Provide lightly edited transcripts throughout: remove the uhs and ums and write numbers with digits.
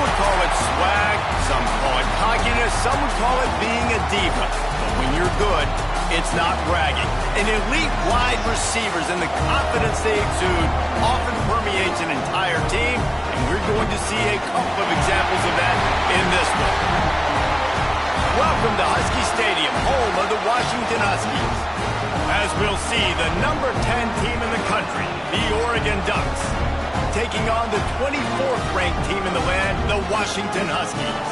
would call it swag, some call it cockiness, some would call it being a diva. But when you're good, it's not bragging. An elite wide receivers and the confidence they exude often permeates an entire team, and we're going to see a couple of examples of that in this one. Welcome to Husky Stadium, home of the Washington Huskies. As we'll see, the number 10 team in the country, the Oregon Ducks, taking on the 24th ranked team in the land, the Washington Huskies.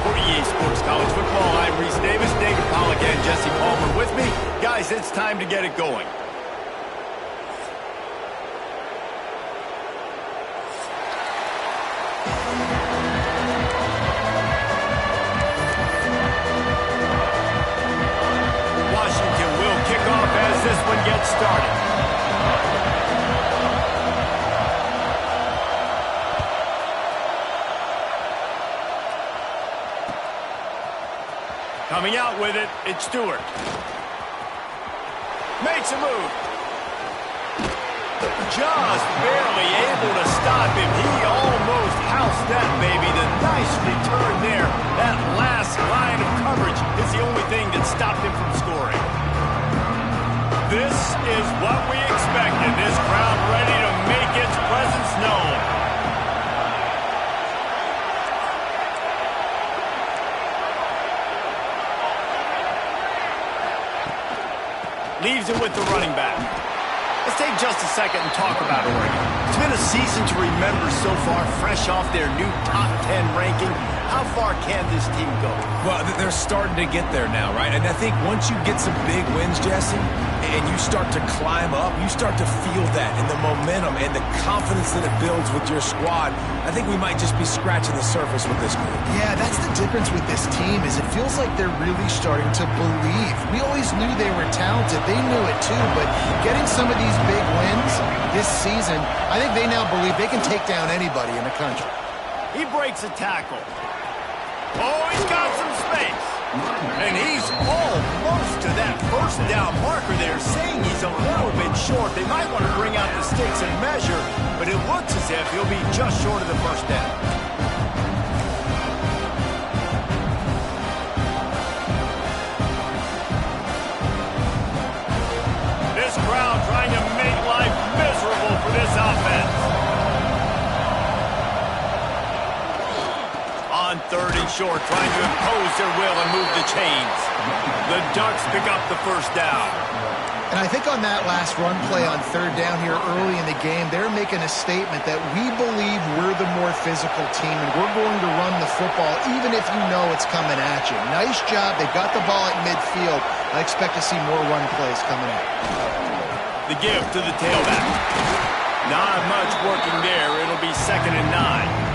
For EA Sports College Football, I'm Reese Davis, David Pollack, and Jesse Palmer with me. Guys, it's time to get it going. Washington will kick off as this one gets started. Coming out with it, it's Stewart. Makes a move. Just barely able to stop him. He almost housed that baby. The nice return there. That last line of coverage is the only thing that stopped him from scoring. This is what we expected. This crowd ready to make its presence known. Leaves it with the running back. Let's take just a second and talk about Oregon. It's been a season to remember so far, fresh off their new top 10 ranking. How far can this team go? Well, they're starting to get there now, right? And I think once you get some big wins, Jesse, and you start to climb up, you start to feel that and the momentum and the confidence that it builds with your squad. I think we might just be scratching the surface with this group. Yeah, that's the difference with this team is it feels like they're really starting to believe. We always knew they were talented. They knew it too, but getting some of these big wins this season, I think they now believe they can take down anybody in the country. He breaks a tackle. Oh, he's got some space. And he's almost to that first down marker there, saying he's a little bit short. They might want to bring out the sticks and measure, but it looks as if he'll be just short of the first down. This crowd trying to make life miserable for this offense. On third and short, trying to impose their will and move the chains. The Ducks pick up the first down. And I think on that last run play on third down here early in the game, they're making a statement that we believe we're the more physical team and we're going to run the football even if you know it's coming at you. Nice job. They got the ball at midfield. I expect to see more run plays coming up. The give to the tailback. Not much working there. It'll be 2nd and 9.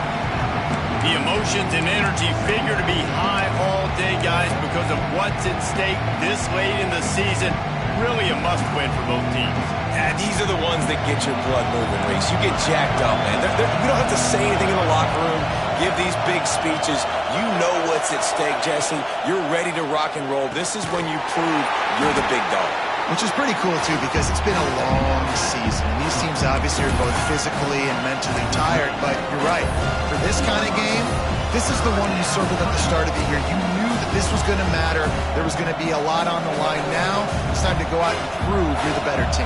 The emotions and energy figure to be high all day, guys, because of what's at stake this late in the season. Really a must-win for both teams. Yeah, these are the ones that get your blood moving, Reese. You get jacked up, man. We don't have to say anything in the locker room, give these big speeches. You know what's at stake, Jesse. You're ready to rock and roll. This is when you prove you're the big dog. Which is pretty cool, too, because it's been a long season. And these teams obviously are both physically and mentally tired. But you're right. For this kind of game, this is the one you circled at the start of the year. You knew that this was going to matter. There was going to be a lot on the line. Now it's time to go out and prove you're the better team.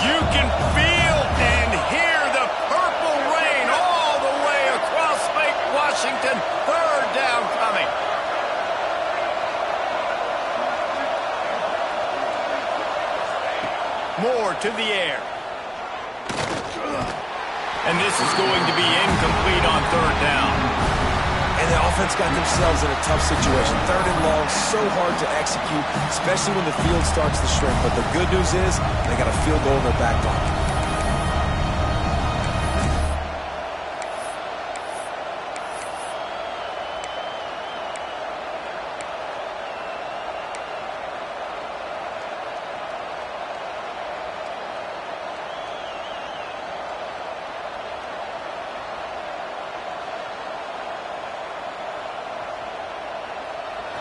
You can feel and hear the purple rain all the way across Lake Washington. Third down coming. More to the air. And this is going to be incomplete on third down. And the offense got themselves in a tough situation. Third and long, so hard to execute, especially when the field starts to shrink. But the good news is they got a field goal in their back pocket.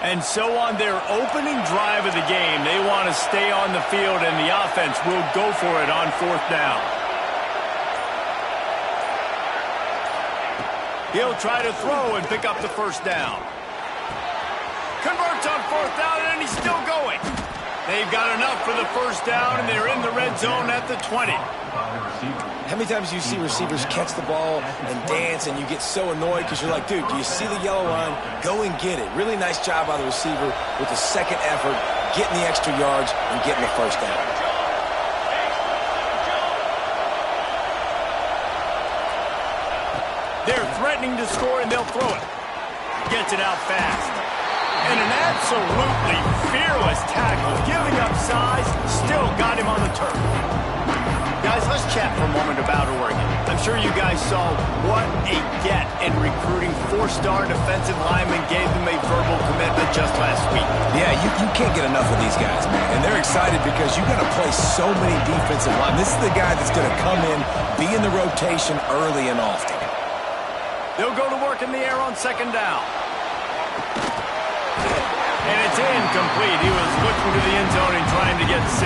And so on their opening drive of the game, they want to stay on the field, and the offense will go for it on fourth down. He'll try to throw and pick up the first down. Converts on fourth down, and he's still going. They've got enough for the first down, and they're in the red zone at the 20. How many times do you see receivers catch the ball and dance, and you get so annoyed because you're like, dude, do you see the yellow line? Go and get it. Really nice job by the receiver with the second effort, getting the extra yards and getting the first down. They're threatening to score, and they'll throw it. Gets it out fast. And an absolutely fearless tackle, giving up size, still got him on the turf. Guys, let's chat for a moment about Oregon. I'm sure you guys saw what a get in recruiting. Four-star defensive linemen gave them a verbal commitment just last week. Yeah, you can't get enough of these guys, man. And they're excited because you got to play so many defensive linemen. This is the guy that's going to come in, be in the rotation early and often. They'll go to work in the air on second down. And it's incomplete. He was looking to the end zone and trying to get 6.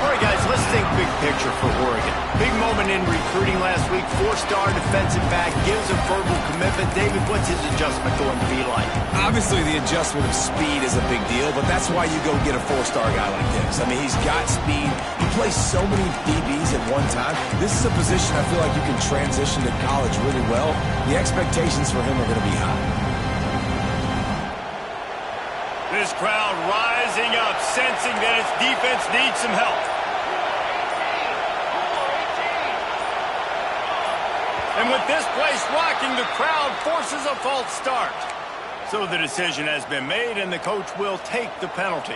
All right, guys, let's think big picture for Oregon. Big moment in recruiting last week. Four-star defensive back gives a verbal commitment. David, what's his adjustment going to be like? Obviously, the adjustment of speed is a big deal, but that's why you go get a four-star guy like this. I mean, he's got speed. He plays so many DBs at one time. This is a position I feel like you can transition to college really well. The expectations for him are going to be high. This crowd rising up, sensing that its defense needs some help. And with this place rocking, the crowd forces a false start. So the decision has been made, and the coach will take the penalty.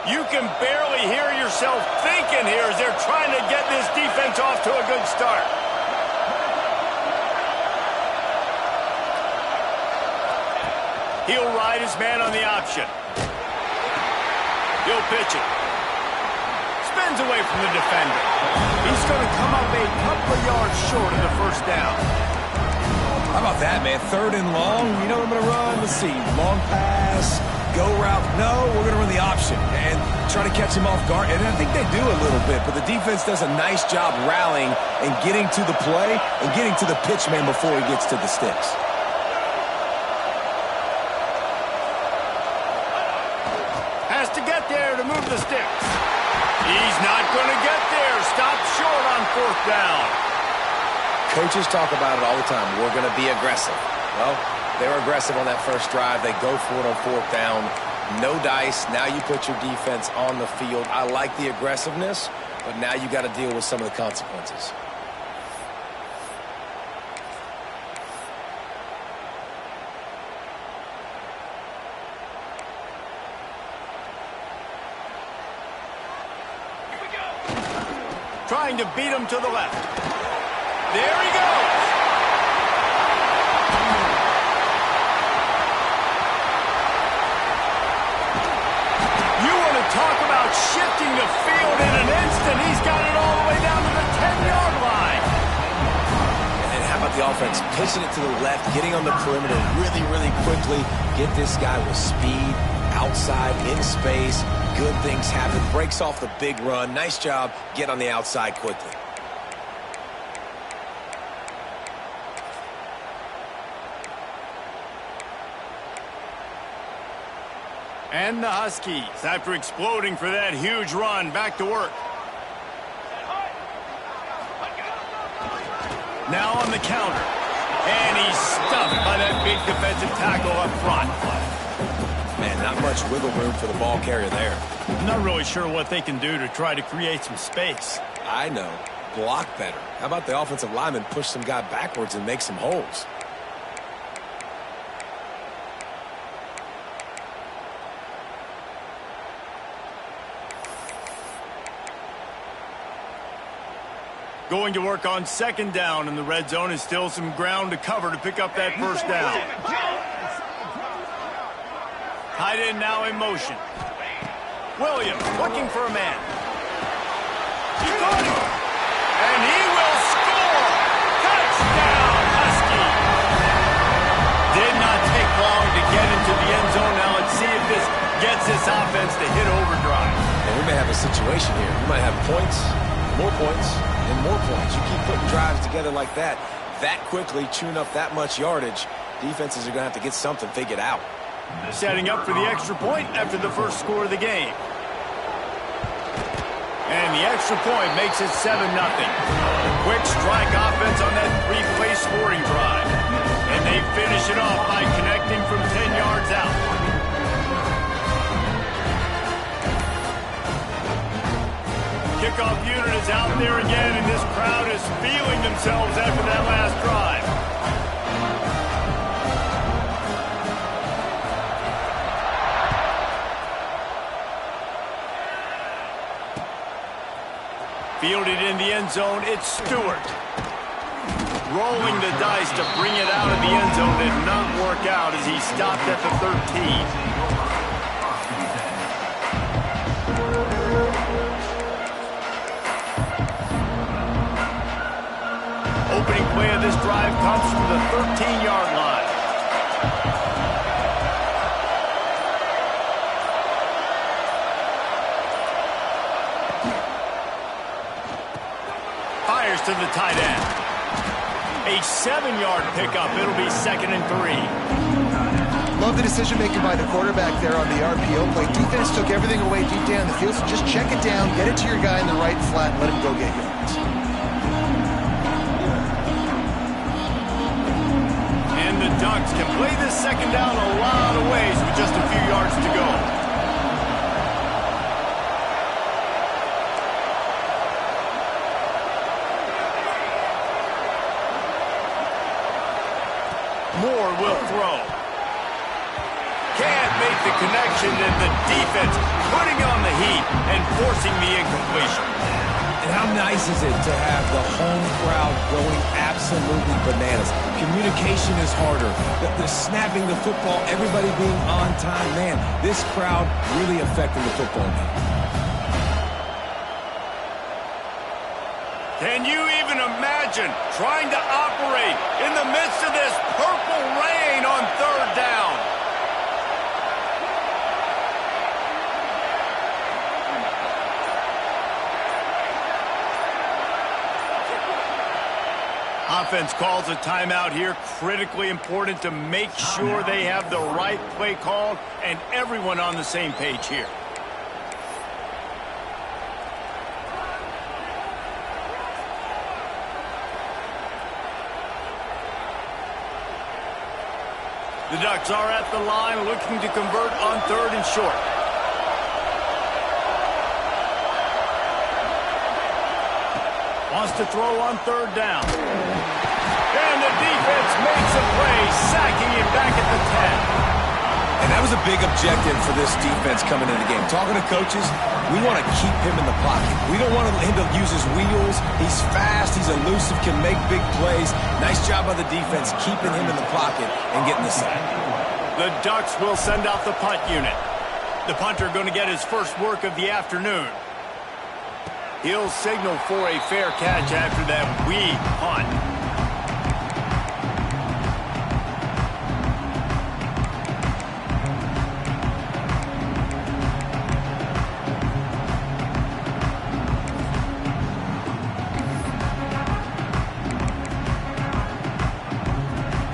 You can barely hear yourself thinking here as they're trying to get this defense off to a good start. He'll ride his man on the option. He'll pitch it. Spins away from the defender. He's going to come up a couple of yards short of the first down. How about that, man? Third and long. You know what I'm going to run? Let's see. Long pass. Go route. No, we're going to run the option and try to catch him off guard. And I think they do a little bit, but the defense does a nice job rallying and getting to the play and getting to the pitch man before he gets to the sticks. Has to get there to move the sticks. He's not going to get there. Stopped short on fourth down. Coaches talk about it all the time. We're going to be aggressive. Well, they were aggressive on that first drive. They go for it on fourth down. No dice. Now you put your defense on the field. I like the aggressiveness, but now you got to deal with some of the consequences. Trying to beat him to the left. There he goes. Talk about shifting the field in an instant. He's got it all the way down to the 10-yard line. And how about the offense? Pitching it to the left, getting on the perimeter really, really quickly. Get this guy with speed, outside, in space. Good things happen. Breaks off the big run. Nice job. Get on the outside quickly. And the Huskies, after exploding for that huge run, back to work. Now on the counter. And he's stuffed by that big defensive tackle up front. Man, not much wiggle room for the ball carrier there. I'm not really sure what they can do to try to create some space. I know. Block better. How about the offensive lineman push some guy backwards and make some holes? Going to work on second down, and the red zone is still some ground to cover to pick up that first down. Tight end now in motion. Williams looking for a man. He got him. And he will score. Touchdown, Husky. defense to hit overdrive. And we may have a situation here. You might have points, and more points. You keep putting drives together like that quickly, chewing up that much yardage, defenses are going to have to get something figured out. Setting up for the extra point after the first score of the game. And the extra point makes it 7-0. Quick strike offense on that three-play scoring drive. And they finish it off by connecting from 10 yards out. Kickoff unit is out there again, and this crowd is feeling themselves after that last drive. Fielded in the end zone, it's Stewart. Rolling the dice to bring it out of the end zone did not work out as he stopped at the 13. Opening play of this drive comes from the 13-yard line. Fires to the tight end. A 7-yard pickup. It'll be 2nd and 3. Love the decision-making by the quarterback there on the RPO play. Defense took everything away deep down the field, so just check it down, get it to your guy in the right flat, and let him go get yards. And the Ducks can play this second down a lot of ways with just a few yards to go. Moore will throw. Can't make the connection, and the defense putting on the heat and forcing the incompletion. And how nice is it to have the home crowd going absolutely bananas? Communication is harder. The snapping the football, everybody being on time. Man, this crowd really affecting the football game. Can you even imagine trying to operate in the midst of this purple rain on 3rd down? Offense calls a timeout here. Critically important to make sure they have the right play called and everyone on the same page here. The Ducks are at the line looking to convert on 3rd and short. Wants to throw on 3rd down. And the defense makes a play, sacking him back at the 10. And that was a big objective for this defense coming into the game. Talking to coaches, we want to keep him in the pocket. We don't want him to use his wheels. He's fast, he's elusive, can make big plays. Nice job by the defense keeping him in the pocket and getting the sack. The Ducks will send out the punt unit. The punter going to get his first work of the afternoon. He'll signal for a fair catch after that weak punt.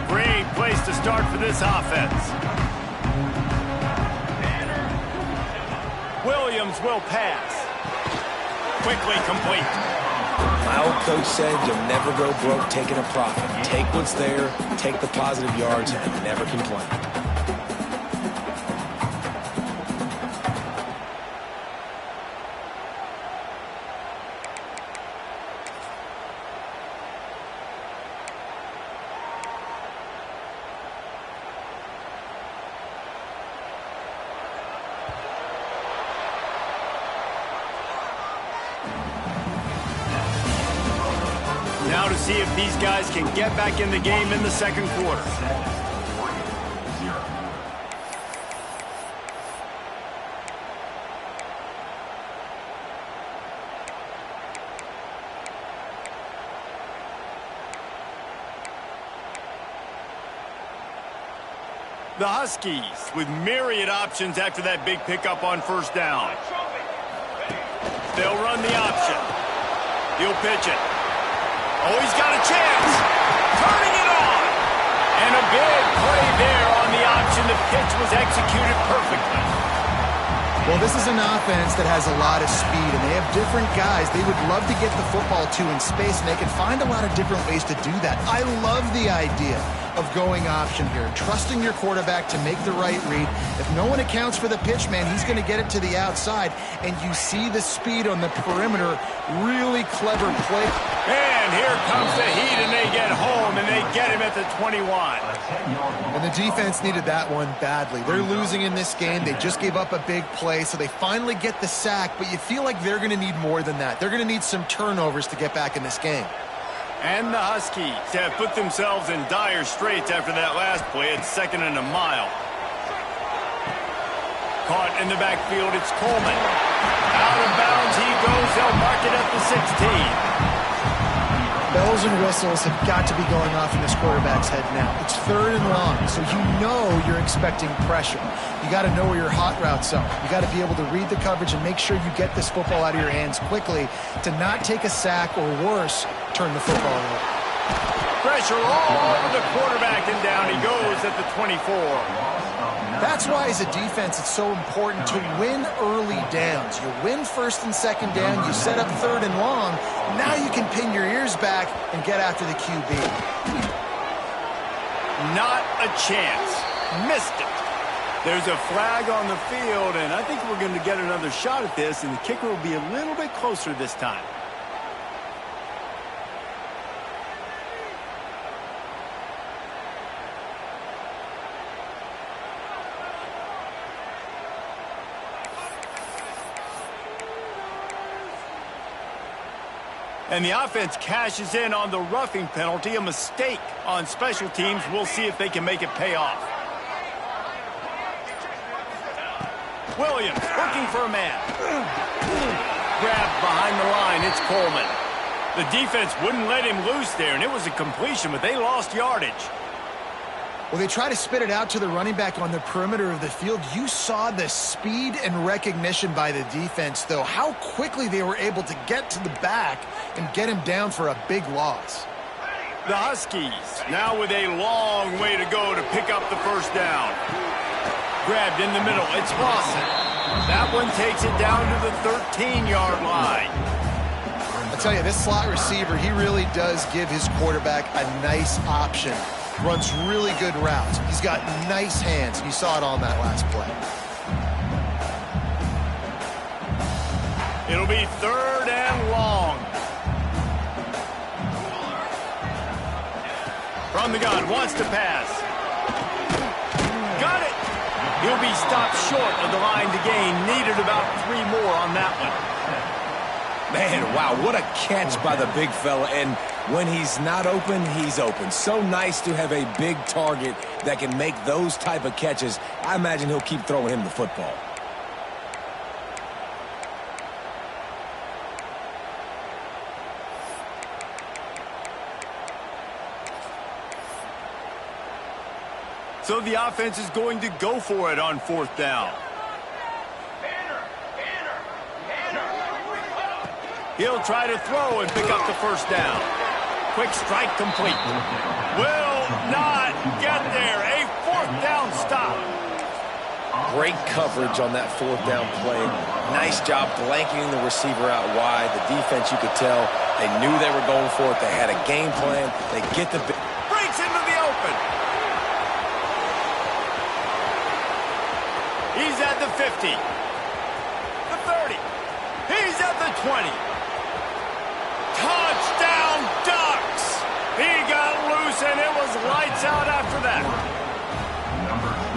Great place to start for this offense. Williams will pass. Quickly complete. My old coach said you'll never go broke taking a profit. Take what's there, take the positive yards, and never complain. Now to see if these guys can get back in the game in the second quarter. The Huskies with myriad options after that big pickup on first down. They'll run the option. He'll pitch it. Oh, he's got a chance. Turning it on. And a big play there on the option. The pitch was executed perfectly. Well, this is an offense that has a lot of speed, and they have different guys they would love to get the football to in space, and they can find a lot of different ways to do that. I love the idea of going option here, trusting your quarterback to make the right read. If no one accounts for the pitch, man, he's going to get it to the outside, and you see the speed on the perimeter. Really clever play. And here comes the heat, and they get home, and they get him at the 21. And the defense needed that one badly. They're losing in this game. They just gave up a big play, so they finally get the sack, but you feel like they're going to need more than that. They're going to need some turnovers to get back in this game. And the Huskies have put themselves in dire straits after that last play. It's 2nd and a mile. Caught in the backfield, it's Coleman. Out of bounds he goes. They'll mark it at the 16. Bells and whistles have got to be going off in this quarterback's head now. It's 3rd and long, so you know you're expecting pressure. You got to know where your hot routes are. You got to be able to read the coverage and make sure you get this football out of your hands quickly to not take a sack or worse, turn the football over. Pressure all over the quarterback, and down he goes at the 24. That's why, as a defense, it's so important to win early downs. You win 1st and 2nd down, you set up 3rd and long. Now you can pin your ears back and get after the QB. Not a chance. Missed it. There's a flag on the field, and I think we're going to get another shot at this, and the kicker will be a little bit closer this time. And the offense cashes in on the roughing penalty, a mistake on special teams. We'll see if they can make it pay off. Williams looking for a man. Grabbed behind the line, it's Coleman. The defense wouldn't let him loose there, and it was a completion, but they lost yardage. Well, they try to spit it out to the running back on the perimeter of the field. You saw the speed and recognition by the defense, though. How quickly they were able to get to the back and get him down for a big loss. The Huskies now with a long way to go to pick up the first down. Grabbed in the middle, it's Lawson. That one takes it down to the 13-yard line. I'll tell you, this slot receiver, he really does give his quarterback a nice option. Runs really good routes. He's got nice hands. You saw it on that last play. It'll be 3rd and long. From the gun, wants to pass. Got it. He'll be stopped short of the line to gain. Needed about 3 more on that one. Man, wow, what a catch by the big fella. And when he's not open, he's open. So nice to have a big target that can make those type of catches. I imagine he'll keep throwing him the football. So the offense is going to go for it on 4th down. He'll try to throw and pick up the first down. Quick strike complete. Will not get there. A 4th down stop. Great coverage on that 4th down play. Nice job blanketing the receiver out wide. The defense, you could tell, they knew they were going for it. They had a game plan. They get the... Breaks into the open. He's at the 50. The 30. He's at the 20. Touchdown Ducks! He got loose and it was lights out after that.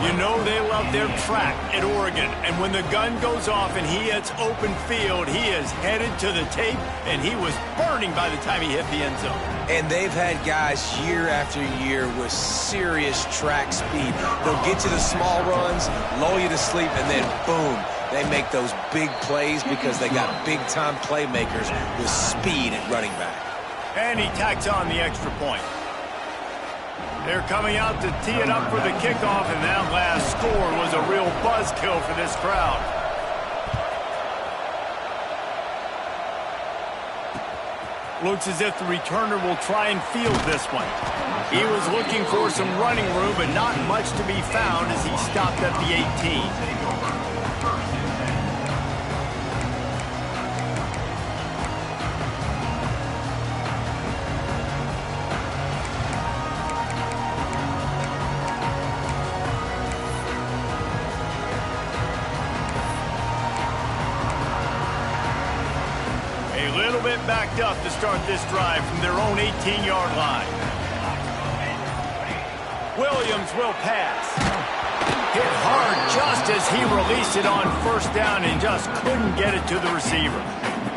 You know they love their track at Oregon, and when the gun goes off and he hits open field, he is headed to the tape, and he was burning by the time he hit the end zone. And they've had guys year after year with serious track speed. They'll get you the small runs, lull you to sleep, and then boom, they make those big plays because they got big-time playmakers with speed at running back. And he tacks on the extra point. They're coming out to tee it up for the kickoff, and that last score was a real buzzkill for this crowd. Looks as if the returner will try and field this one. He was looking for some running room, but not much to be found as he stopped at the 18. Backed up to start this drive from their own 18-yard line. Williams will pass. Hit hard just as he released it on first down and just couldn't get it to the receiver.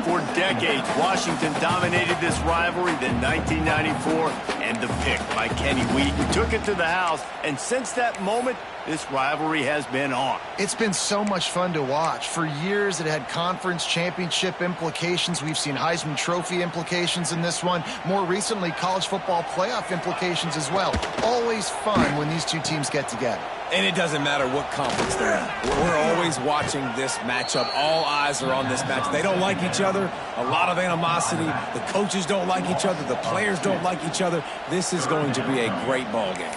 For decades, Washington dominated this rivalry. Then 1994, and the pick by Kenny Wheaton took it to the house. And since that moment, this rivalry has been on. It's been so much fun to watch. For years, it had conference championship implications. We've seen Heisman Trophy implications in this one. More recently, college football playoff implications as well. Always fun when these two teams get together. And it doesn't matter what conference they're in. We're always watching this matchup. All eyes are on this match. They don't like each other. A lot of animosity. The coaches don't like each other. The players don't like each other. This is going to be a great ball game.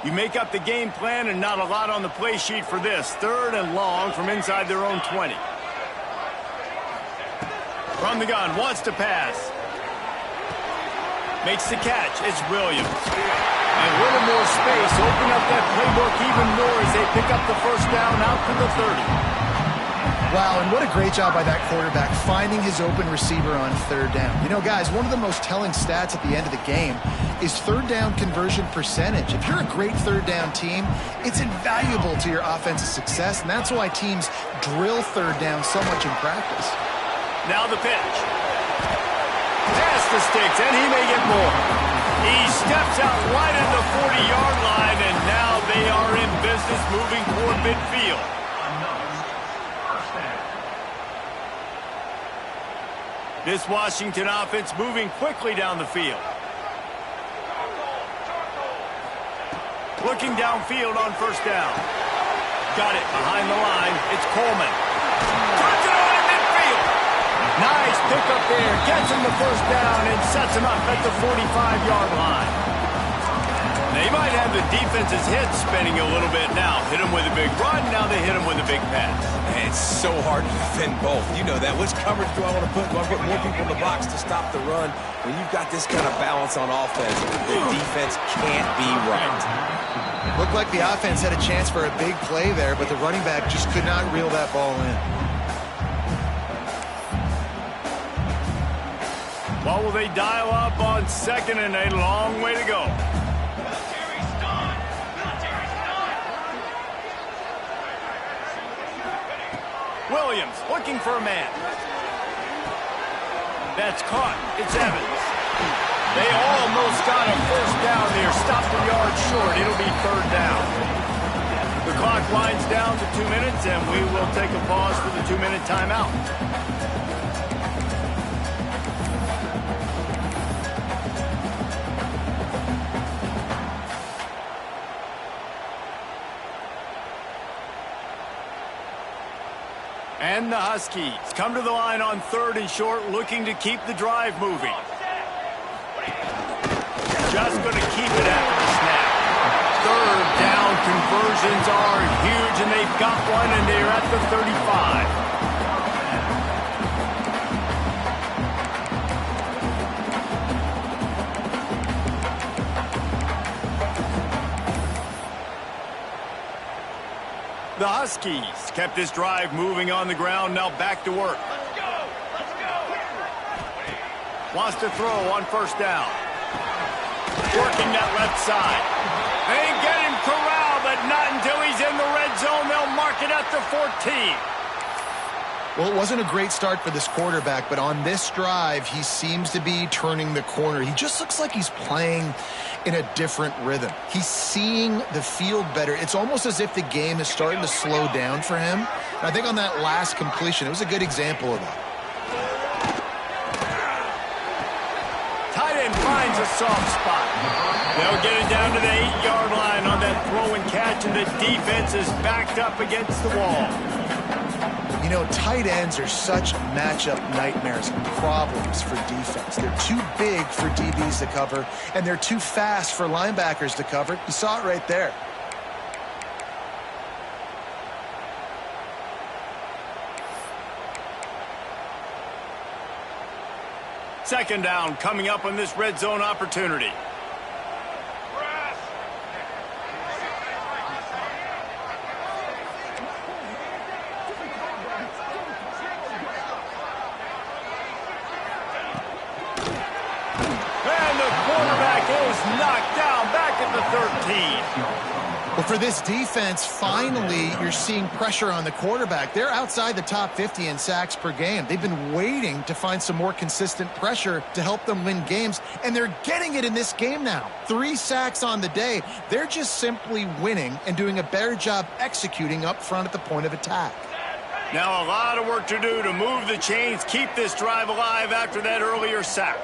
You make up the game plan and not a lot on the play sheet for this. 3rd and long from inside their own 20. From the gun, wants to pass. Makes the catch. It's Williams. And a little more space. Open up that playbook even more as they pick up the first down out to the 30. Wow, and what a great job by that quarterback finding his open receiver on 3rd down. You know, guys, one of the most telling stats at the end of the game is 3rd down conversion percentage. If you're a great 3rd down team, it's invaluable to your offensive success, and that's why teams drill 3rd down so much in practice. Now the pitch. Pass the sticks, and he may get more. He steps out right at the 40-yard line, and now they are in business moving toward midfield. This Washington offense moving quickly down the field. Looking downfield on first down. Got it behind the line. It's Coleman. Turns it on in midfield. Nice pickup there. Gets him the first down and sets him up at the 45-yard line. They might have the defense's head spinning a little bit now. Hit him with a big run. Now they hit him with a big pass. And it's so hard to defend both. You know that. Which coverage do I want to put? Do I put more people in the box to stop the run? When you've got this kind of balance on offense, the defense can't be right. Looked like the offense had a chance for a big play there, but the running back just could not reel that ball in. What will they dial up on 2nd and a long way to go? Williams looking for a man. That's caught. It's Evans. They almost got a first down there. Stopped a yard short. It'll be 3rd down. The clock winds down to 2 minutes, and we will take a pause for the 2-minute timeout. And the Huskies come to the line on 3rd and short, looking to keep the drive moving. Just going to keep it after the snap. 3rd down conversions are huge, and they've got one, and they're at the 35. The Huskies kept this drive moving on the ground, now back to work. Let's go! Let's go! Wants to throw on first down. Working that left side. They get him corralled, but not until he's in the red zone. They'll mark it at the 14. Well, it wasn't a great start for this quarterback, but on this drive, he seems to be turning the corner. He just looks like he's playing in a different rhythm. He's seeing the field better. It's almost as if the game is starting to slow down for him. And I think on that last completion, it was a good example of that. Tight end finds a soft spot. They'll get it down to the 8-yard line on that throw and catch, and the defense is backed up against the wall. You know, tight ends are such matchup nightmares and problems for defense. They're too big for DBs to cover, and they're too fast for linebackers to cover. You saw it right there. Second down coming up on this red zone opportunity. Knocked down back at the 13. Well, for this defense, finally, you're seeing pressure on the quarterback. They're outside the top 50 in sacks per game. They've been waiting to find some more consistent pressure to help them win games, and they're getting it in this game now. 3 sacks on the day. They're just simply winning and doing a better job executing up front at the point of attack. Now a lot of work to do to move the chains, keep this drive alive after that earlier sack.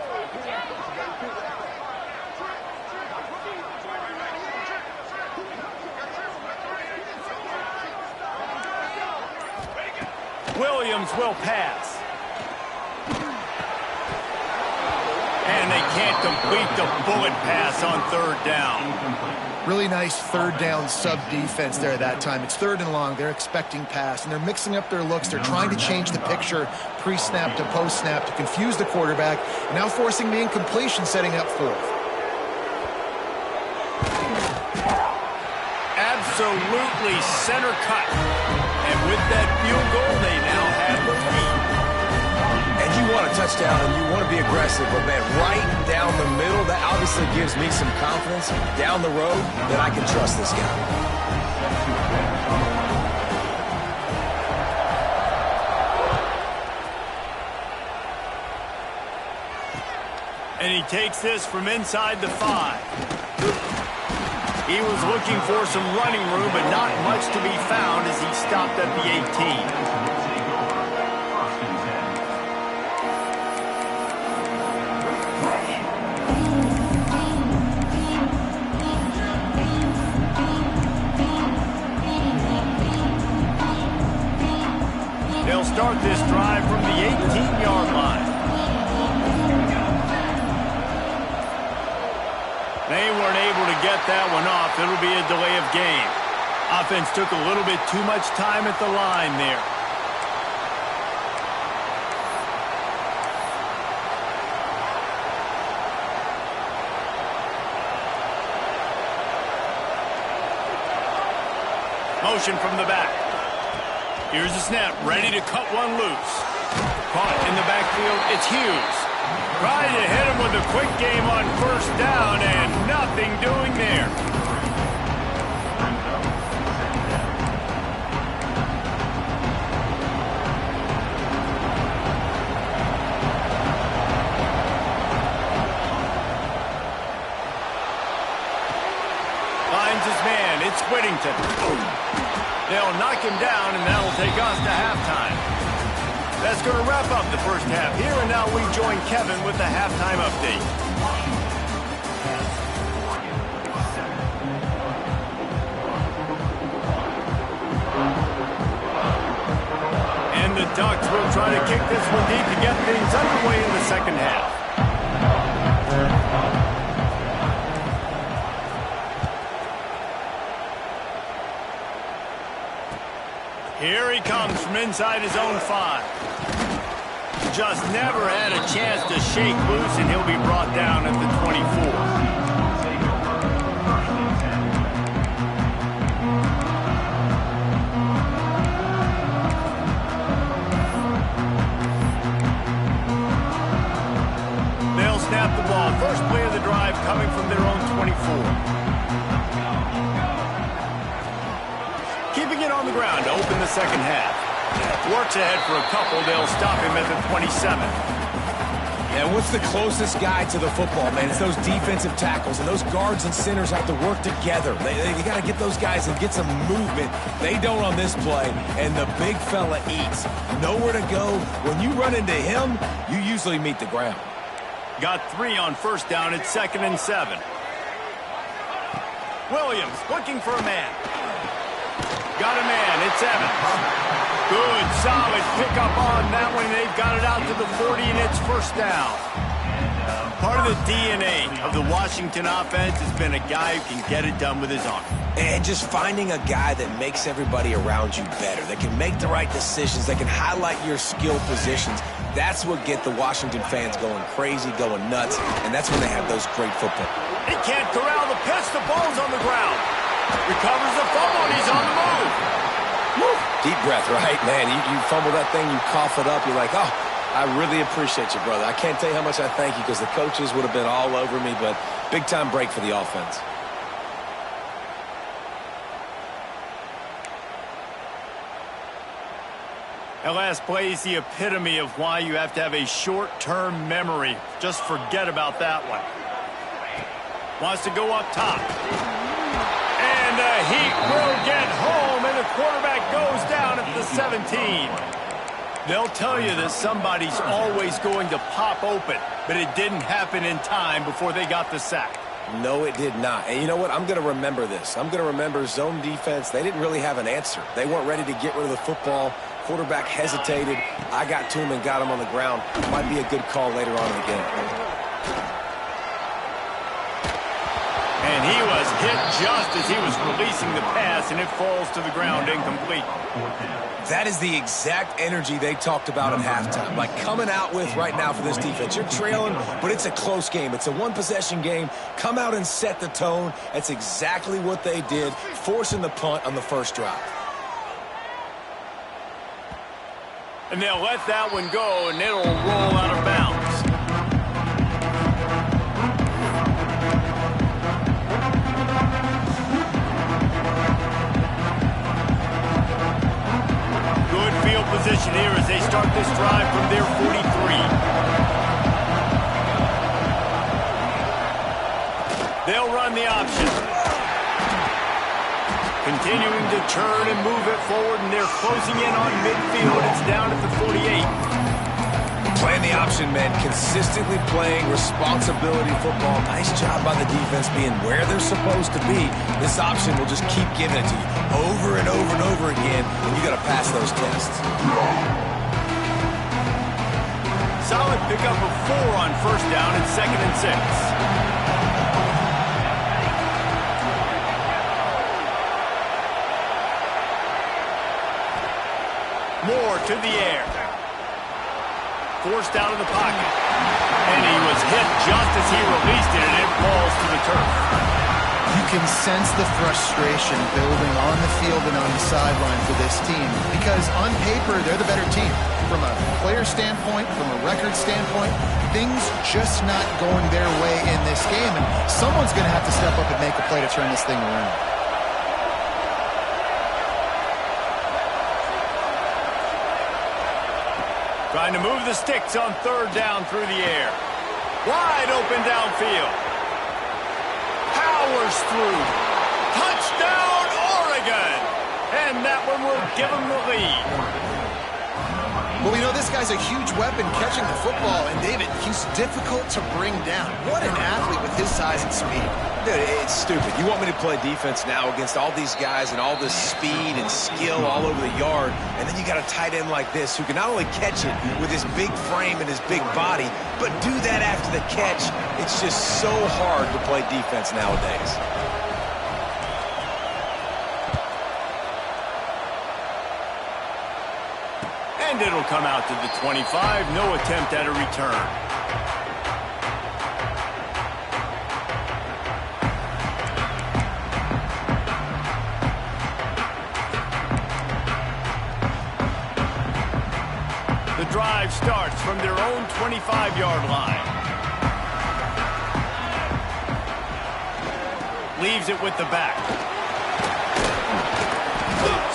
Williams will pass. And they can't complete the bullet pass on third down. Really nice third down sub-defense there at that time. It's third and long. They're expecting pass, and they're mixing up their looks. They're trying to change the picture pre-snap to post-snap to confuse the quarterback, and now forcing the incompletion, setting up fourth. Absolutely center cut. And with that field goal, they now have the lead. And you want a touchdown and you want to be aggressive, but man, right down the middle, that obviously gives me some confidence down the road that I can trust this guy. And he takes this from inside the 5. He was looking for some running room, but not much to be found as he stopped at the 18. They'll start this drive from the 18-yard line. They weren't able to get that one off. It'll be a delay of game. Offense took a little bit too much time at the line there. Motion from the back. Here's the snap, ready to cut one loose. Caught in the backfield, it's Hughes. Trying to hit him with a quick game on first down, and nothing doing there. Finds his man, it's Whittington. They'll knock him down, and that'll take us to halftime. That's going to wrap up the first half here, and now we join Kevin with the halftime update. And the Ducks will try to kick this one deep to get things underway in the second half. Here he comes from inside his own 5. Just never had a chance to shake loose, and he'll be brought down at the 24. They'll snap the ball. First play of the drive coming from their own 24. Keeping it on the ground to open the second half. Works ahead for a couple. They'll stop him at the 27. And what's the closest guy to the football, man? It's those defensive tackles, and those guards and centers have to work together. They got to get those guys and get some movement. They don't on this play, and the big fella eats. Nowhere to go. When you run into him, you usually meet the ground. Got 3 on first down. It's 2nd and 7. Williams looking for a man. Got a man. It's Evans. Good, solid pickup on that one. They've got it out to the 40, and it's first down. Part of the DNA of the Washington offense has been a guy who can get it done with his arm. And just finding a guy that makes everybody around you better, that can make the right decisions, that can highlight your skill positions. That's what get the Washington fans going crazy, going nuts, and that's when they have those great football. He can't corral the pitch. The ball's on the ground. Recovers the fumble, and he's on the move. Woo. Deep breath, right, man? You fumble that thing, you cough it up, you're like, oh, I really appreciate you, brother. I can't tell you how much I thank you because the coaches would have been all over me, but big-time break for the offense. That last play is the epitome of why you have to have a short-term memory. Just forget about that one. Wants to go up top. And the Heat will get home, and the quarterback goes down at the 17. They'll tell you that somebody's always going to pop open, but it didn't happen in time before they got the sack. No, it did not. And you know what? I'm going to remember this. I'm going to remember zone defense. They didn't really have an answer. They weren't ready to get rid of the football. Quarterback hesitated. I got to him and got him on the ground. Might be a good call later on in the game. And he was hit just as he was releasing the pass, and it falls to the ground incomplete. That is the exact energy they talked about at halftime. Like coming out with right now for this defense. You're trailing, but it's a close game. It's a one-possession game. Come out and set the tone. That's exactly what they did, forcing the punt on the first drive. And they'll let that one go, and it'll roll out of bounds. Good field position here as they start this drive from their 43. They'll run the option. Continuing to turn and move it forward, and they're closing in on midfield. It's down at the 48. Playing the option, man. Consistently playing responsibility football. Nice job by the defense being where they're supposed to be. This option will just keep giving it to you over and over and over again, and you got to pass those tests. Solid pickup of 4 on first down and 2nd and 6. Moore to the air. Forced out of the pocket. And he was hit just as he released it, and it falls to the turf. You can sense the frustration building on the field and on the sideline for this team because on paper, they're the better team. From a player standpoint, from a record standpoint, things just not going their way in this game, and someone's going to have to step up and make a play to turn this thing around. Trying to move the sticks on third down through the air. Wide open downfield. Powers through. Touchdown, Oregon! And that one will give them the lead. Well, we know this guy's a huge weapon catching the football, and David, he's difficult to bring down. What an athlete with his size and speed. Dude, it's stupid. You want me to play defense now against all these guys and all this speed and skill all over the yard, and then you got a tight end like this who can not only catch it with his big frame and his big body, but do that after the catch. It's just so hard to play defense nowadays. And it'll come out to the 25. No attempt at a return. The drive starts from their own 25-yard line. Leaves it with the back.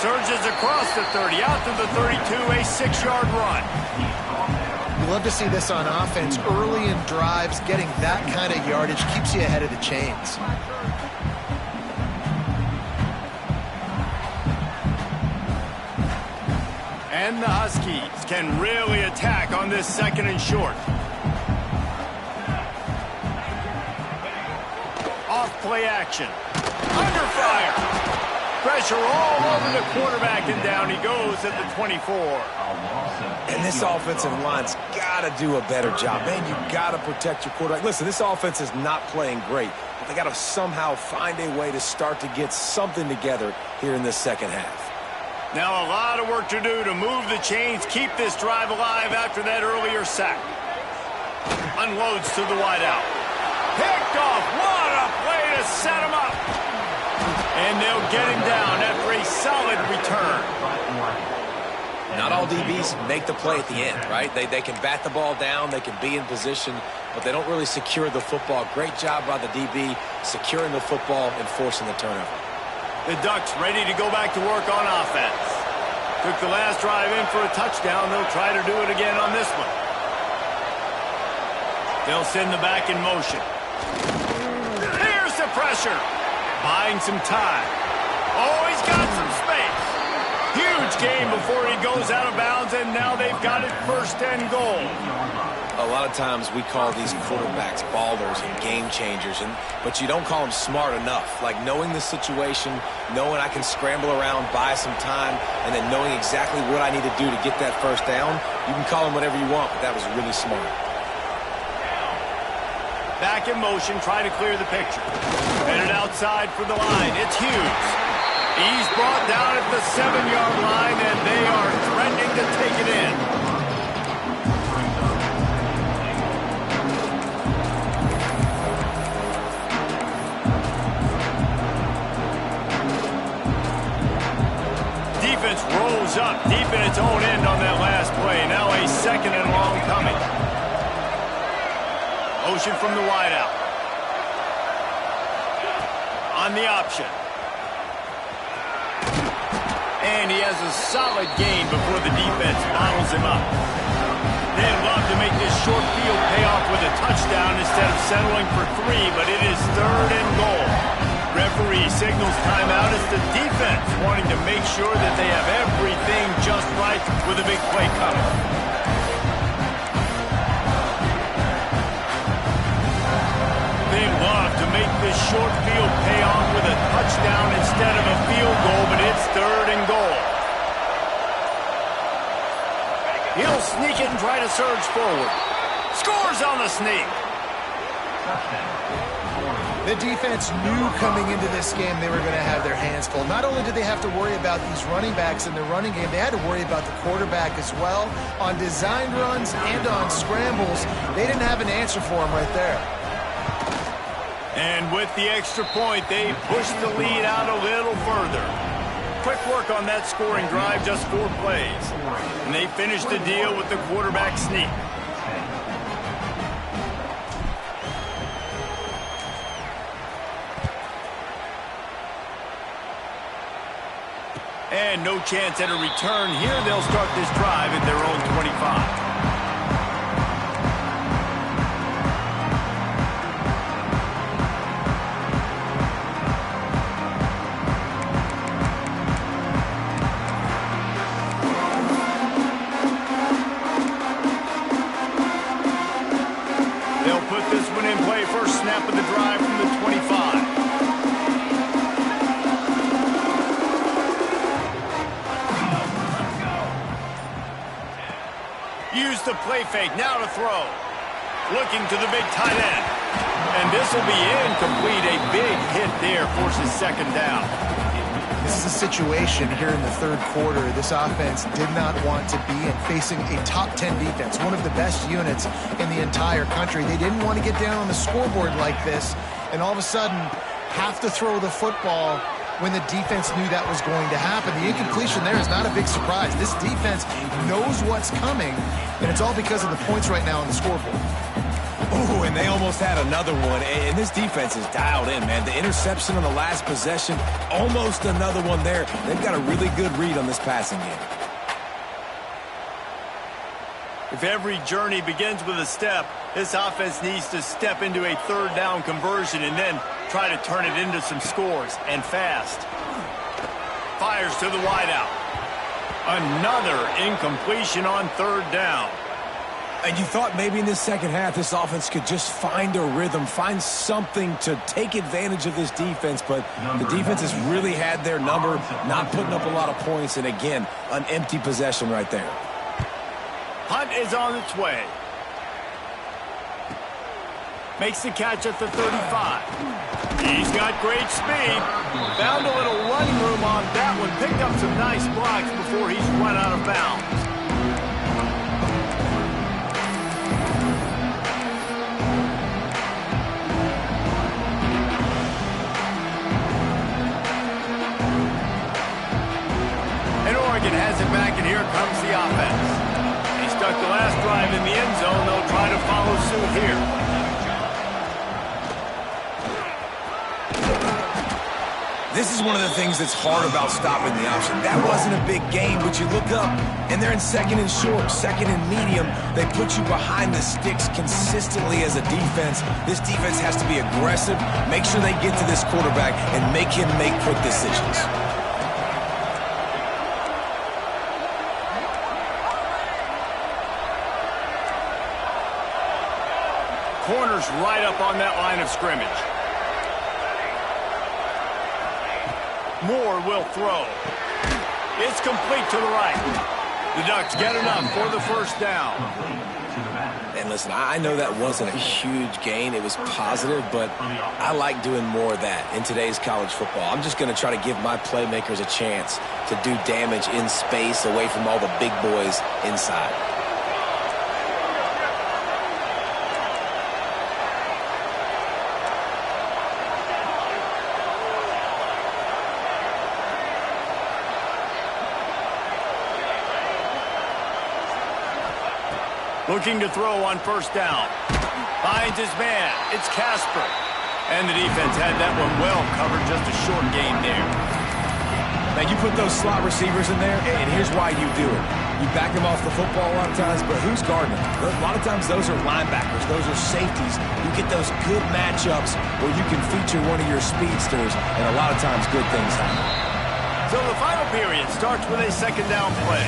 Surges marches across the 30, out to the 32, a 6-yard run. You love to see this on offense. Early in drives, getting that kind of yardage keeps you ahead of the chains. And the Huskies can really attack on this 2nd and short. Off play action. Under fire. Pressure all over the quarterback, and down he goes at the 24. And this offensive line's got to do a better job. Man, you got to protect your quarterback. Listen, this offense is not playing great, but they got to somehow find a way to start to get something together here in this second half. Now a lot of work to do to move the chains, keep this drive alive after that earlier sack. Unloads to the wideout. Picked off. What a play to set him up. And they'll get him down after a solid return. Not all DBs make the play at the end, right? They can bat the ball down, they can be in position, but they don't really secure the football. Great job by the DB securing the football and forcing the turnover. The Ducks ready to go back to work on offense. Took the last drive in for a touchdown. They'll try to do it again on this one. They'll send the back in motion. Here's the pressure. Buying some time. Oh, he's got some space. Huge gain before he goes out of bounds, and now they've got it 1st and goal. A lot of times we call these quarterbacks ballers and game changers, but you don't call them smart enough. Like knowing the situation, knowing I can scramble around, buy some time, and then knowing exactly what I need to do to get that 1st down. You can call them whatever you want, but that was really smart. Back in motion, try to clear the picture. Headed outside for the line. It's Hughes. He's brought down at the 7-yard line, and they are threatening to take it in. Defense rolls up deep in its own end on that last play. Now a 2nd and long coming. Motion from the wideout. On the option. And he has a solid gain before the defense bottles him up. They'd love to make this short field pay off with a touchdown instead of settling for 3, but it is 3rd and goal. Referee signals timeout as the defense wanting to make sure that they have everything just right with a big play coming. They love to make this short field pay off with a touchdown instead of a field goal, but it's 3rd and goal. He'll sneak it and try to surge forward. Scores on the sneak. The defense knew coming into this game they were going to have their hands full. Not only did they have to worry about these running backs in the running game, they had to worry about the quarterback as well. On designed runs and on scrambles, they didn't have an answer for him right there. And with the extra point, they pushed the lead out a little further. Quick work on that scoring drive, just 4 plays. And they finished the deal with the quarterback sneak. And no chance at a return here. They'll start this drive at their own 25. They'll put this one in play. First snap of the drive from the 25. Use the play fake, now to throw. Looking to the big tight end. And this will be incomplete. A big hit there forces 2nd down. This is a situation here in the 3rd quarter this offense did not want to be in, facing a top 10 defense, one of the best units in the entire country. They didn't want to get down on the scoreboard like this and all of a sudden have to throw the football when the defense knew that was going to happen. The incompletion there is not a big surprise. This defense knows what's coming, and it's all because of the points right now on the scoreboard. Ooh, and they almost had another one. And this defense is dialed in, man. The interception on the last possession, almost another one there. They've got a really good read on this passing game. If every journey begins with a step, this offense needs to step into a third down conversion and then try to turn it into some scores, and fast. Fires to the wideout. Another incompletion on third down. And you thought maybe in this second half this offense could just find a rhythm, find something to take advantage of this defense, but the defense has really had their number, not putting up a lot of points, and again, an empty possession right there. Hunt is on its way. Makes the catch at the 35. He's got great speed. Found a little running room on that one. Picked up some nice blocks before he's run out of bounds. And Oregon has it back, and here comes the offense. He stuck the last drive in the end zone. They'll try to follow suit here. This is one of the things that's hard about stopping the option. That wasn't a big gain, but you look up, and they're in second and short, second and medium. They put you behind the sticks consistently as a defense. This defense has to be aggressive, make sure they get to this quarterback, and make him make quick decisions. Corner's right up on that line of scrimmage. Moore will throw. It's complete to the right. The Ducks get enough for the first down. And listen, I know that wasn't a huge gain. It was positive, but I like doing more of that in today's college football. I'm just going to try to give my playmakers a chance to do damage in space away from all the big boys inside. Looking to throw on first down. Finds his man. It's Casper. And the defense had that one well covered. Just a short gain there. Now, you put those slot receivers in there, and here's why you do it. You back them off the football a lot of times, but who's guarding them? A lot of times those are linebackers. Those are safeties. You get those good matchups where you can feature one of your speedsters, and a lot of times good things happen. So the final period starts with a second down play.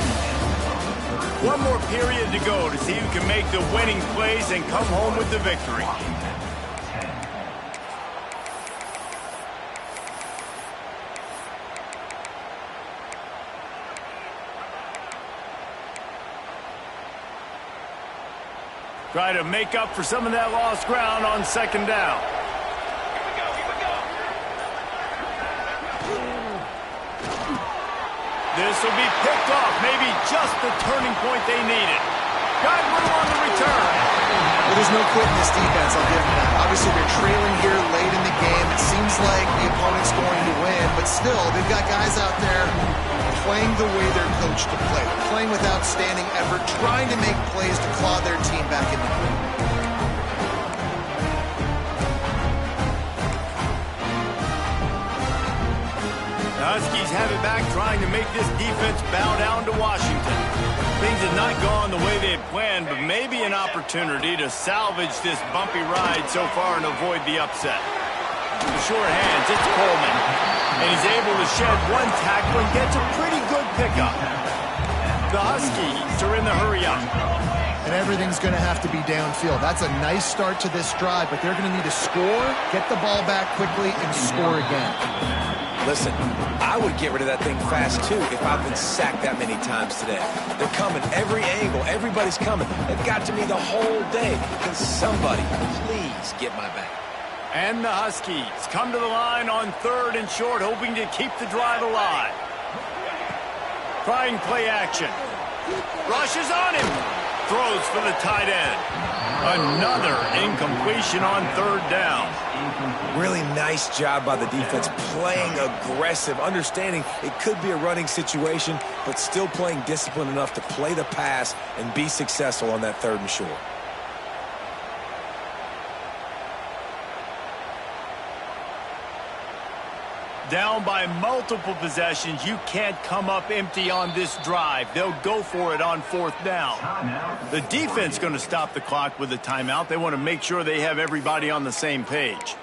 One more period to go to see who can make the winning plays and come home with the victory. Try to make up for some of that lost ground on second down. This will be picked off, maybe just the turning point they needed. Got room on the return. Well, there's no quit in this defense, I'll give them that. Obviously, they're trailing here late in the game. It seems like the opponent's going to win, but still, they've got guys out there playing the way they're coached to play. They're playing with outstanding effort, trying to make plays to claw their team back into the game. The Huskies have it back, trying to make this defense bow down to Washington. Things have not gone the way they had planned, but maybe an opportunity to salvage this bumpy ride so far and avoid the upset. The short hands, it's Coleman. And he's able to shed one tackle and gets a pretty good pickup. The Huskies are in the hurry-up. And everything's going to have to be downfield. That's a nice start to this drive, but they're going to need to score, get the ball back quickly, and score again. Listen, I would get rid of that thing fast, too, if I've been sacked that many times today. They're coming every angle. Everybody's coming. They've got to me the whole day. Can somebody please get my back? And the Huskies come to the line on third and short, hoping to keep the drive alive. Trying play action. Rushes on him. Throws for the tight end. Another incompletion on third down. Really nice job by the defense, playing aggressive, understanding it could be a running situation, but still playing disciplined enough to play the pass and be successful on that third and short. Down by multiple possessions, you can't come up empty on this drive. They'll go for it on 4th down. The defense going to stop the clock with a timeout. They want to make sure they have everybody on the same page.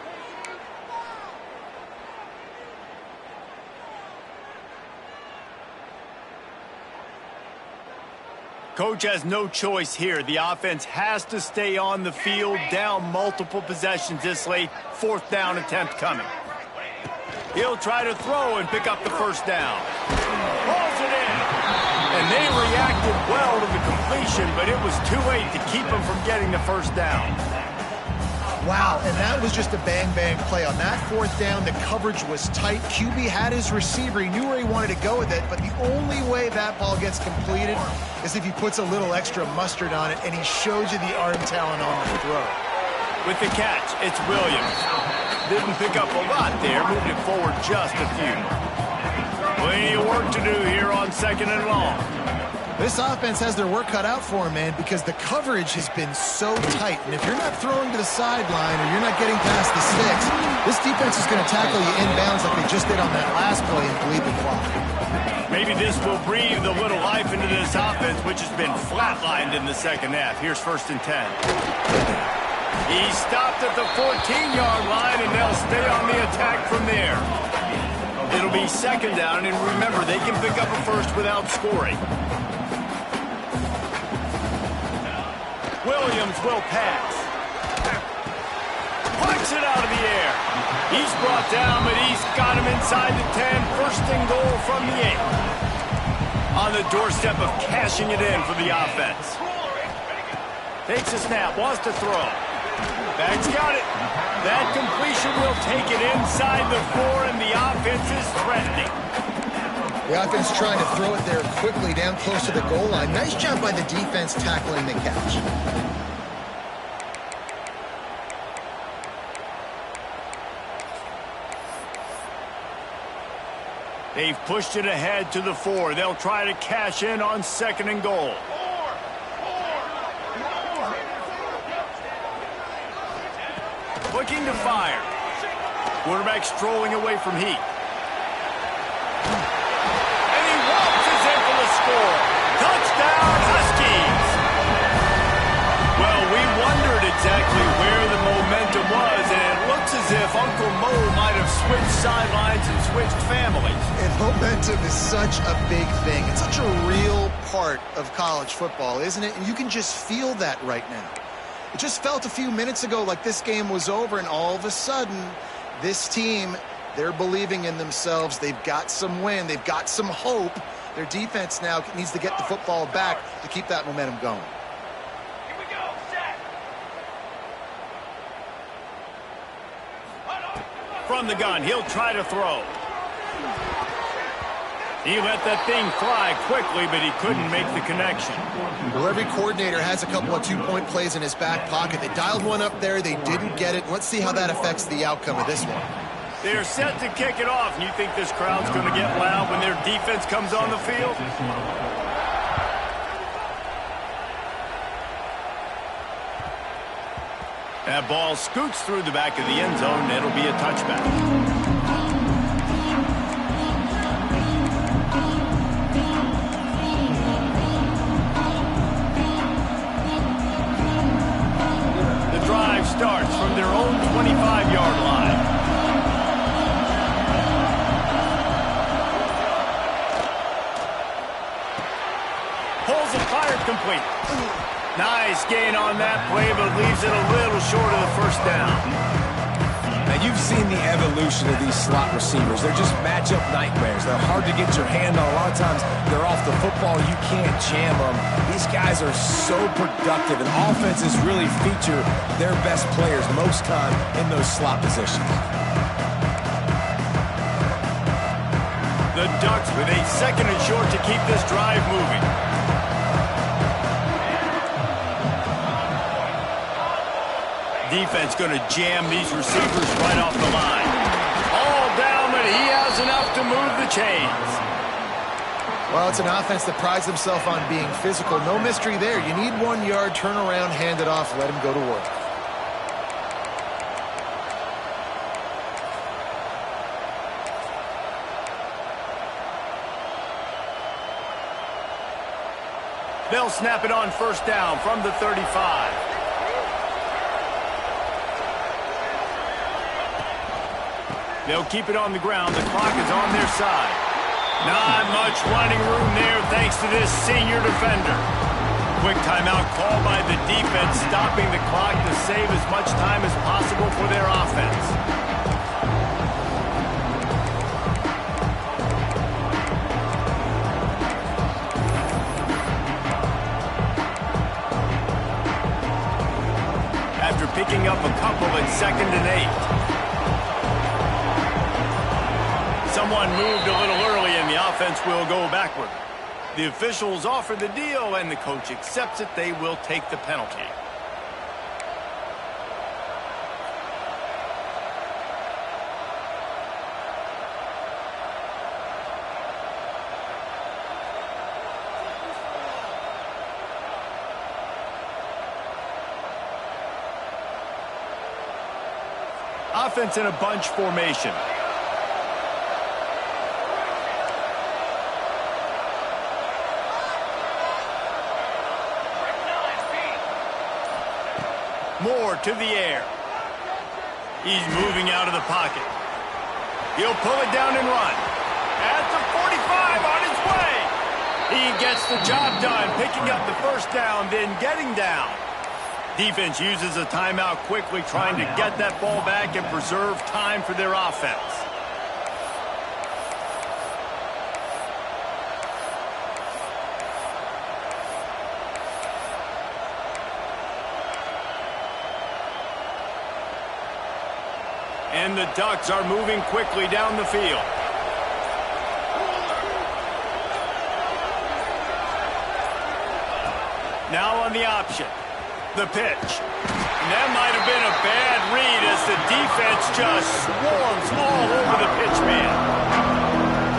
Coach has no choice here. The offense has to stay on the field, down multiple possessions this late. 4th down attempt coming. He'll try to throw and pick up the 1st down. Pulls it in. And they reacted well to the completion, but it was too late to keep him from getting the 1st down. Wow, and that was just a bang-bang play. On that 4th down, the coverage was tight. QB had his receiver. He knew where he wanted to go with it, but the only way that ball gets completed is if he puts a little extra mustard on it, and he shows you the arm talent on the throw. With the catch, it's Williams. Didn't pick up a lot there, moved it forward just a few. Plenty of work to do here on 2nd and long. This offense has their work cut out for them, man, because the coverage has been so tight. And if you're not throwing to the sideline or you're not getting past the sticks, this defense is going to tackle you inbounds like they just did on that last play and bleed the clock. Maybe this will breathe a little life into this offense, which has been flatlined in the 2nd half. Here's 1st and 10. He stopped at the 14-yard line, and they'll stay on the attack from there. It'll be 2nd down, and remember, they can pick up a 1st without scoring. Williams will pass. Punts it out of the air. He's brought down, but he's got him inside the 10. 1st and goal from the 8. On the doorstep of cashing it in for the offense. Takes a snap, wants to throw. Bag's got it. That completion will take it inside the 4, and the offense is threatening. The offense trying to throw it there quickly down close to the goal line. Nice job by the defense tackling the catch. They've pushed it ahead to the 4. They'll try to cash in on 2nd and goal. Looking to fire. Quarterback strolling away from heat. And he waltzes in for the score. Touchdown, Huskies! Well, we wondered exactly where the momentum was, and it looks as if Uncle Mo might have switched sidelines and switched families. And momentum is such a big thing. It's such a real part of college football, isn't it? And you can just feel that right now. It just felt a few minutes ago like this game was over, and all of a sudden, this team, they're believing in themselves. They've got some wind. They've got some hope. Their defense now needs to get the football back to keep that momentum going. Here we go, set. From the gun, he'll try to throw. He let that thing fly quickly, but he couldn't make the connection. Well, every coordinator has a couple of two-point plays in his back pocket. They dialed one up there. They didn't get it. Let's see how that affects the outcome of this one. They're set to kick it off, and you think this crowd's going to get loud when their defense comes on the field? That ball scoots through the back of the end zone, and it'll be a touchback. Starts from their own 25-yard line. Pulls it, fired, complete. Nice gain on that play, but leaves it a little short of the 1st down. Now, you've seen the evolution of these slot receivers. They're just matchup nightmares. They're hard to get your hand on. A lot of times, they're off the football. You can't jam them. These guys are so productive, and offenses really feature their best players most time in those slot positions. The Ducks with a 2nd and short to keep this drive moving. Defense going to jam these receivers right off the line. All down, but he has enough to move the chains. Well, it's an offense that prides themselves on being physical. No mystery there. You need 1 yard, turn around, hand it off, let him go to work. They'll snap it on first down from the 35. They'll keep it on the ground. The clock is on their side. Not much running room there thanks to this senior defender. Quick timeout called by the defense, stopping the clock to save as much time as possible for their offense. After picking up a couple at 2nd and 8. Someone moved a little early and the offense will go backward. The officials offer the deal and the coach accepts it. They will take the penalty. Offense in a bunch formation. Moore to the air. He's moving out of the pocket. He'll pull it down and run. At the 45 on his way. He gets the job done, picking up the first down, then getting down. Defense uses a timeout quickly, trying to get that ball back and preserve time for their offense. And the Ducks are moving quickly down the field. Now on the option. The pitch. And that might have been a bad read as the defense just swarms all over the pitch man.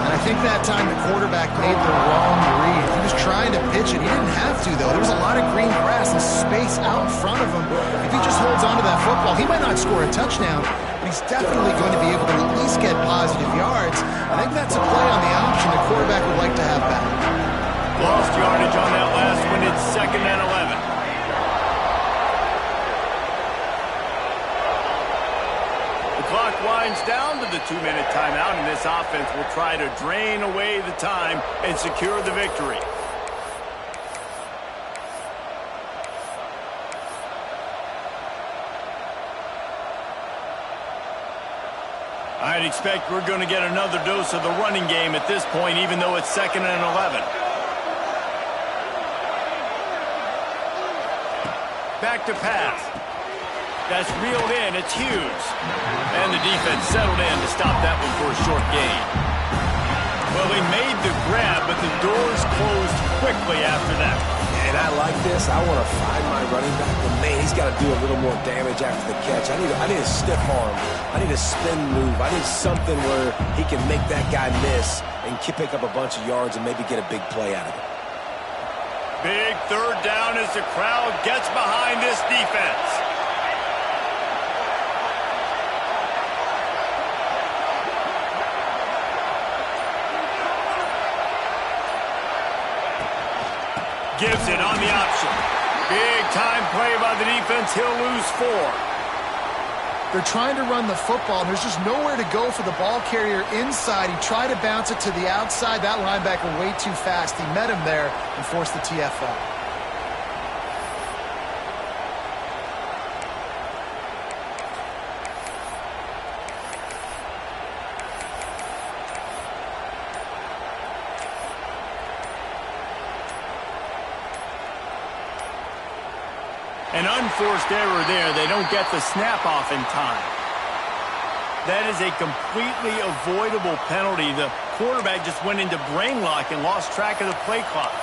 And I think that time the quarterback made the wrong read. He was trying to pitch it. He didn't have to, though. There was a lot of green grass and space out in front of him. If he just holds on to that football, he might not score a touchdown, but he's definitely going to be able to at least get positive yards. I think that's a play on the option the quarterback would like to have back. Lost yardage on that last one. It's 2nd and 11. Clock winds down to the 2-minute timeout, and this offense will try to drain away the time and secure the victory. I'd expect we're going to get another dose of the running game at this point, even though it's 2nd and 11. Back to pass. That's reeled in. It's Hughes. And the defense settled in to stop that one for a short gain. Well, he made the grab, but the doors closed quickly after that. And I like this. I want to find my running back, but man, he's got to do a little more damage after the catch. I need a stiff arm. I need a spin move. I need something where he can make that guy miss and pick up a bunch of yards and maybe get a big play out of it. Big third down as the crowd gets behind this defense. Gives it on the option. Big time play by the defense. He'll lose 4. They're trying to run the football. There's just nowhere to go for the ball carrier inside. He tried to bounce it to the outside. That linebacker way too fast. He met him there and forced the TFL. An unforced error there. They don't get the snap off in time. That is a completely avoidable penalty. The quarterback just went into brain lock and lost track of the play clock.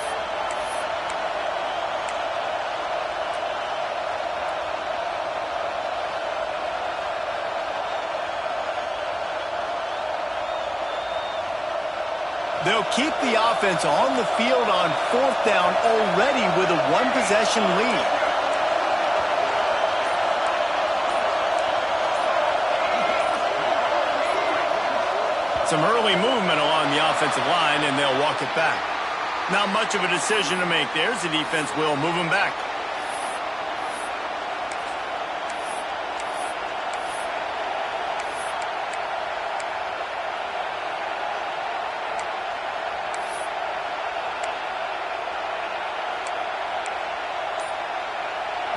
They'll keep the offense on the field on 4th down already with a 1-possession lead. Some early movement along the offensive line, and they'll walk it back. Not much of a decision to make. There's the defense will move him back.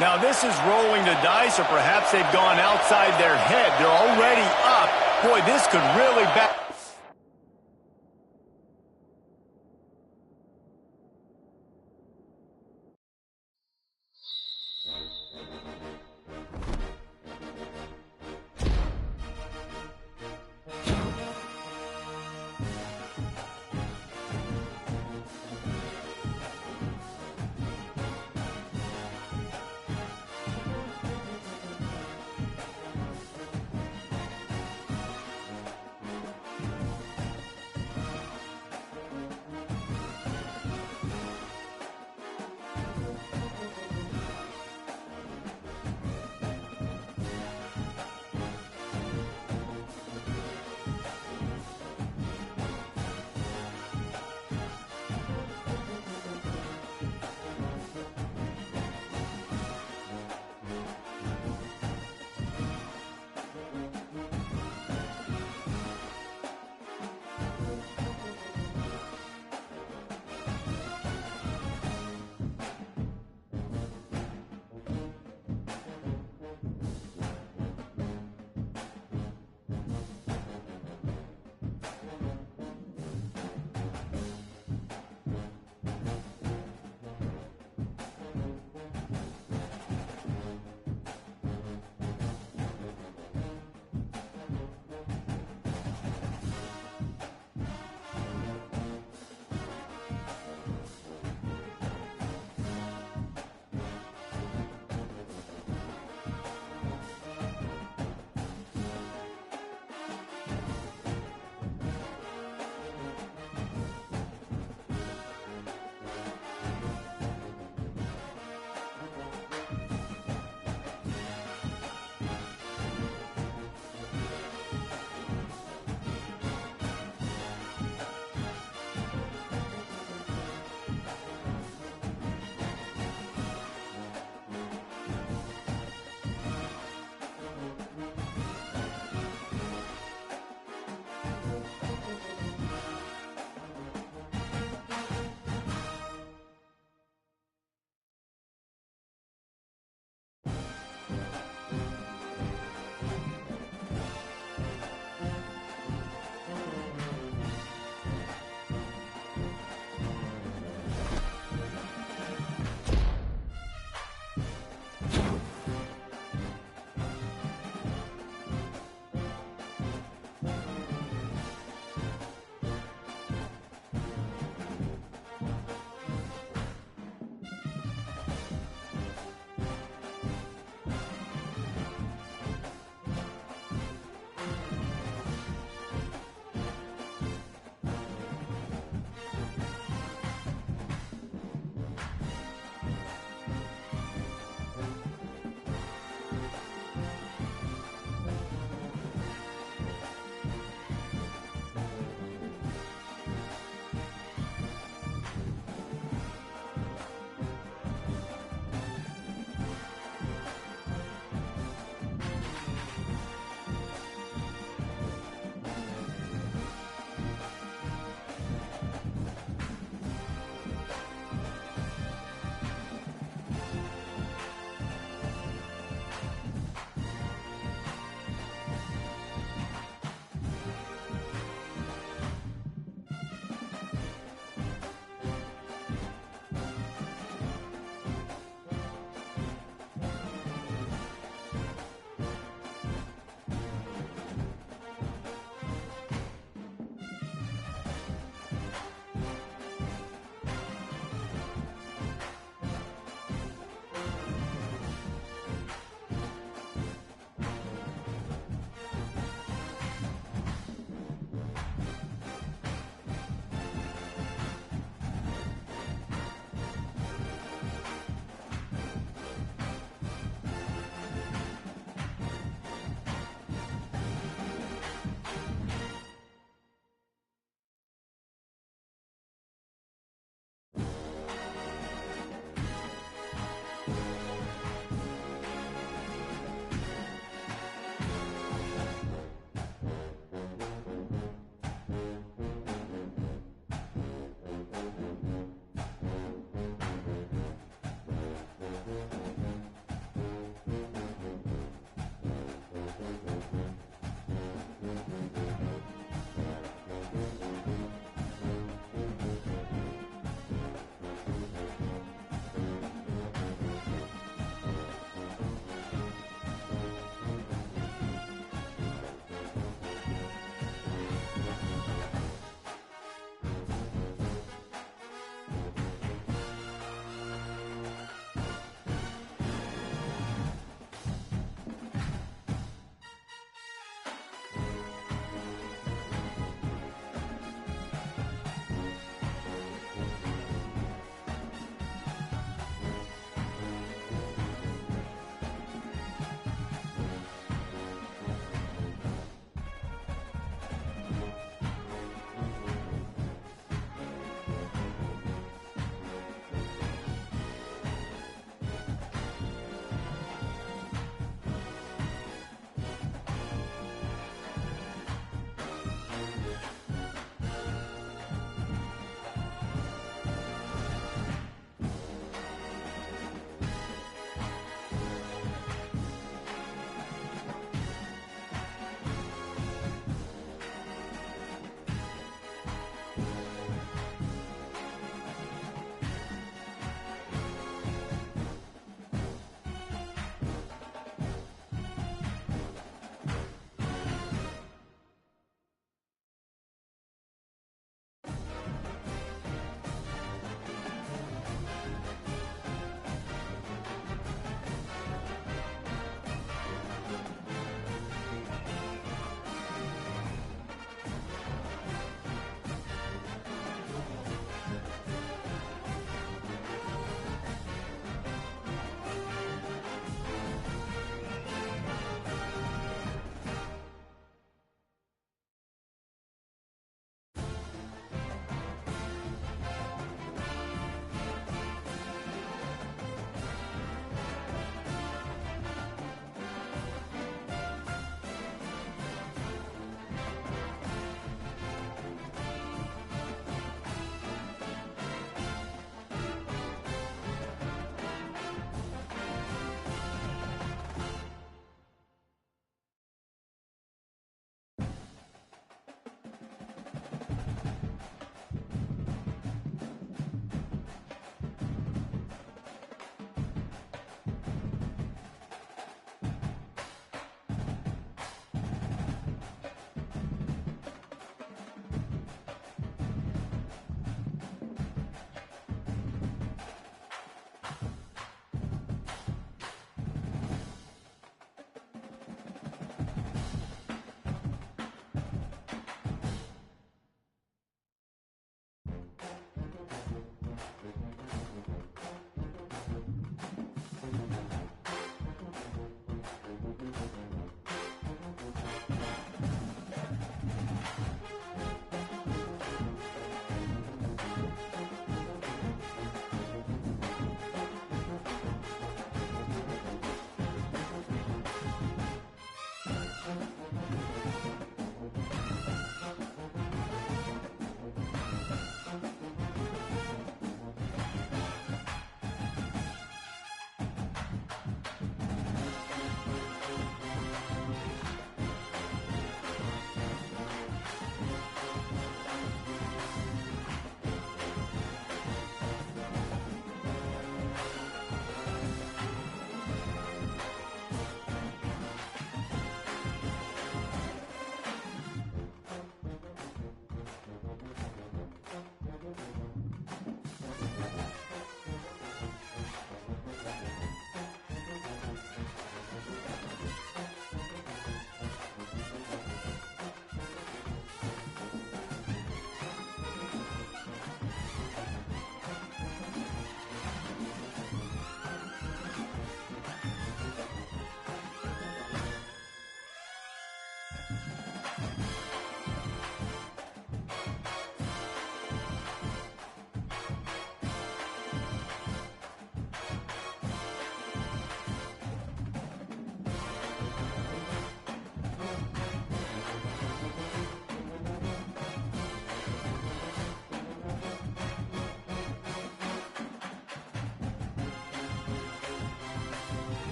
Now this is rolling the dice, or perhaps they've gone outside their head. They're already up. Boy, this could really back.